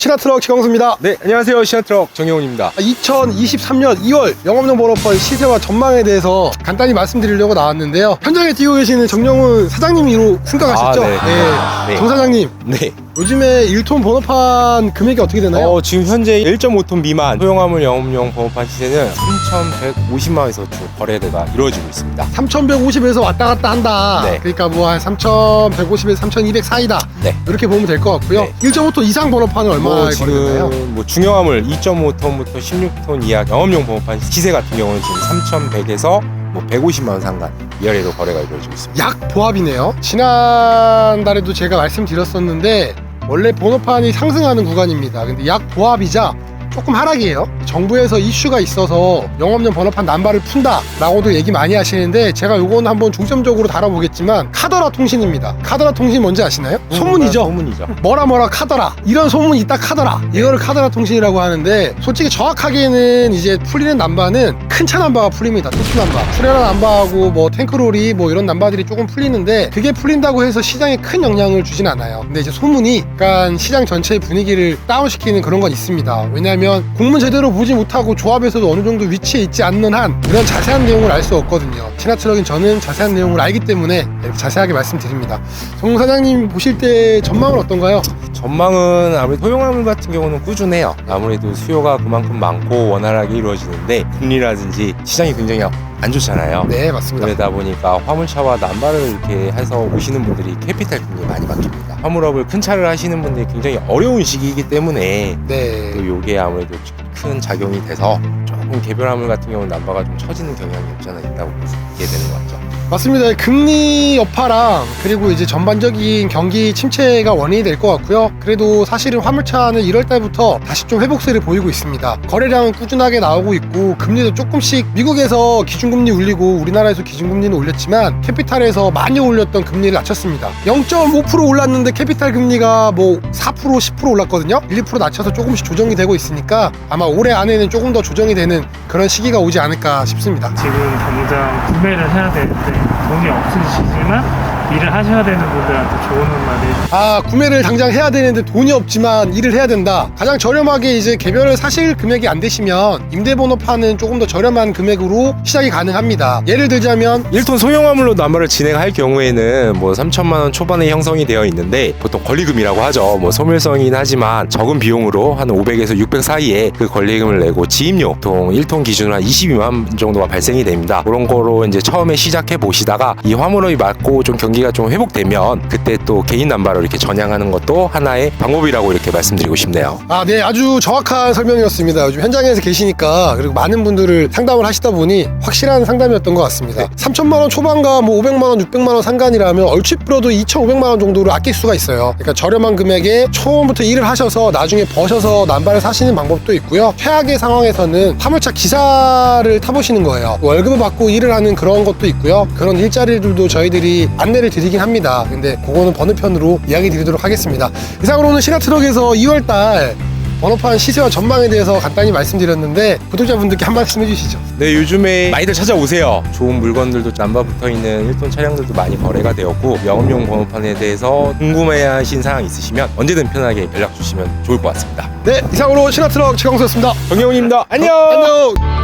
신화트럭 최광수입니다. 네, 안녕하세요. 신화트럭 정영훈입니다. 2023년 2월 영업용 번호판 시세와 전망에 대해서 간단히 말씀드리려고 나왔는데요. 현장에 뛰고 계시는 정영훈 사장님으로 승격하셨죠? 네. 네. 정 사장님, 네. 요즘에 1톤 번호판 금액이 어떻게 되나요? 지금 현재 1.5톤 미만 소형화물 영업용 번호판 시세는 3,150만 원에서 주 거래가 이루어지고 있습니다. 3,150에서 왔다 갔다 한다. 네. 그러니까 뭐 한 3,150에서 3,200 사이다. 네. 이렇게 보면 될 것 같고요. 네. 1.5톤 이상 번호판은 얼마나 거래되나요? 지금 중형화물 2.5톤부터 16톤 이하 영업용 번호판 시세 같은 경우는 지금 3,100에서 150만 원 상간 위아래로 거래가 이루어지고 있습니다. 약 보합이네요. 지난달에도 제가 말씀드렸었는데 원래 번호판이 상승하는 구간입니다. 근데 약 보합이자 조금 하락이에요. 정부에서 이슈가 있어서 영업용 번호판 남발을 푼다 라고도 얘기 많이 하시는데 제가 요건 한번 중점적으로 다뤄보겠지만 카더라 통신입니다. 카더라 통신 뭔지 아시나요? 소문이죠. 소문이죠. 뭐라 카더라 이런 소문이 있다 카더라 이거를 카더라 통신이라고 하는데 솔직히 정확하게는 이제 풀리는 남바는 큰 차 남바가 풀립니다. 특수 남바 트레라 남바하고 뭐 탱크롤이 뭐 이런 남바들이 조금 풀리는데 그게 풀린다고 해서 시장에 큰 영향을 주진 않아요. 근데 이제 소문이 약간 시장 전체의 분위기를 다운시키는 그런 건 있습니다. 왜냐하면 공문 제대로 보지 못하고 조합에서도 어느 정도 위치에 있지 않는 한 이런 자세한 내용을 알 수 없거든요. 신화트럭인 저는 자세한 내용을 알기 때문에 이렇게 자세하게 말씀드립니다. 정 사장님 보실 때 전망은 어떤가요? 전망은 아무래도 소형화물 같은 경우는 꾸준해요. 아무래도 수요가 그만큼 많고 원활하게 이루어지는데 금리라든지 시장이 굉장히 안 좋잖아요. 네, 맞습니다. 그러다 보니까 화물차와 남발을 이렇게 해서 오시는 분들이 캐피탈 금리 많이 바뀝니다. 화물업을 큰 차를 하시는 분들이 굉장히 어려운 시기이기 때문에 네. 또 요게 아무래도 큰 작용이 돼서 조금 개별 화물 같은 경우는 남바가 좀 처지는 경향이 없지 않아 있다고 보게 되는 것 같죠. 맞습니다. 금리 여파랑 그리고 이제 전반적인 경기 침체가 원인이 될 것 같고요. 그래도 사실은 화물차는 1월 달부터 다시 좀 회복세를 보이고 있습니다. 거래량은 꾸준하게 나오고 있고 금리도 조금씩 미국에서 기준금리 올리고 우리나라에서 기준금리는 올렸지만 캐피탈에서 많이 올렸던 금리를 낮췄습니다. 0.5% 올랐는데 캐피탈 금리가 뭐 4%, 10% 올랐거든요. 1, 2% 낮춰서 조금씩 조정이 되고 있으니까 아마 올해 안에는 조금 더 조정이 되는 그런 시기가 오지 않을까 싶습니다. 지금 당장 구매를 해야 되는데 돈이 없으시지만 일을 하셔야 되는 분들한테 좋은 말이 구매를 당장 해야 되는데 돈이 없지만 일을 해야 된다. 가장 저렴하게 이제 개별을 사실 금액이 안 되시면 임대번호판은 조금 더 저렴한 금액으로 시작이 가능합니다. 예를 들자면 1톤 소형화물로 남발을 진행할 경우에는 3천만 원 초반에 형성이 되어 있는데 보통 권리금이라고 하죠. 소멸성이긴 하지만 적은 비용으로 한 500에서 600 사이에 그 권리금을 내고 지입료 보통 1톤 기준으로 한 22만 원 정도가 발생이 됩니다. 그런 거로 이제 처음에 시작해 보시다가 이 화물업이 맞고 좀 경기가 좀 회복되면 그때 또 개인 남발을 이렇게 전향하는 것도 하나의 방법이라고 이렇게 말씀드리고 싶네요. 네, 아주 정확한 설명이었습니다. 요즘 현장에서 계시니까 그리고 많은 분들을 상담을 하시다 보니 확실한 상담이었던 것 같습니다. 3천만 원 초반과 500만 원, 600만 원 상간이라면 얼추 불어도 2,500만 원 정도를 아낄 수가 있어요. 그러니까 저렴한 금액에 처음부터 일을 하셔서 나중에 버셔서 남발을 사시는 방법도 있고요. 최악의 상황에서는 화물차 기사를 타보시는 거예요. 월급을 받고 일을 하는 그런 것도 있고요. 그런 일자리들도 저희들이 안내를 드리긴 합니다. 근데 그거는 번호편으로 이야기 드리도록 하겠습니다. 이상으로는 신화트럭에서 2월달 번호판 시세와 전망에 대해서 간단히 말씀드렸는데 구독자분들께 한 말씀 해주시죠. 네, 요즘에 많이들 찾아오세요. 좋은 물건들도 남바 붙어있는 1톤 차량들도 많이 거래가 되었고 영업용 번호판에 대해서 궁금해하신 사항 있으시면 언제든 편하게 연락 주시면 좋을 것 같습니다. 네, 이상으로 신화트럭 최광수였습니다. 정영훈입니다. 안녕. 안녕.